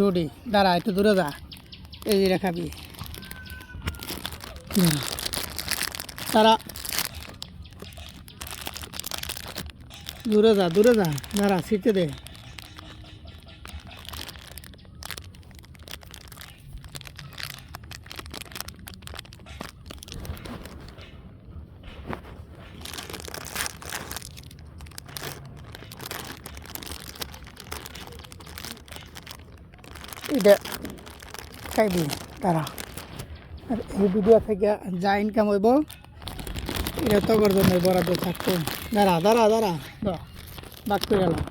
রোডে দাঁড়া, একটু দূরে যা, এই যে খাবি। তারা দূরে যা, দাঁড়া, শিখতে দে। এটা খাইবি তারা। আর এই ভিডিও থেকে যা ইনকাম হইব এটা তগর জন্য বরাদ্দ থাকতো। দাঁড়া বাক করে গেলাম।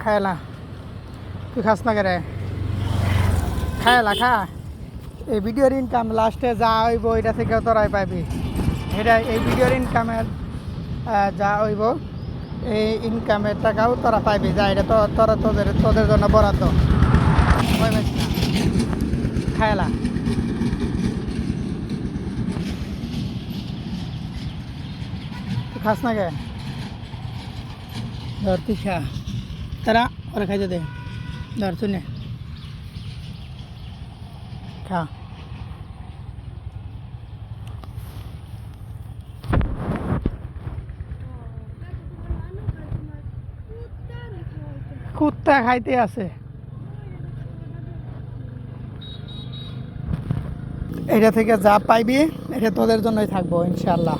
খায়লা, তুই খাস না করে খায়লা খা। এই ভিডিওর ইনকাম লাস্টে যা হইব এটা থেকে তোরাই পাইবি। এটা এই ভিডিওর ইনকামের যা হইব এই ইনকামের টাকাও তোরা পাইবি, যা এটা তোরা তোদের জন্য বরাদ্দ। খায়লা তুই খাস না কে? ধর তুই খা, তারা ওরা খাইতে দে। ধর তুই নে, খা। কুত্তা খাইতে আছে। এটা থেকে যা পাইবি এটা তোদের জন্যই থাকবো ইনশাল্লাহ।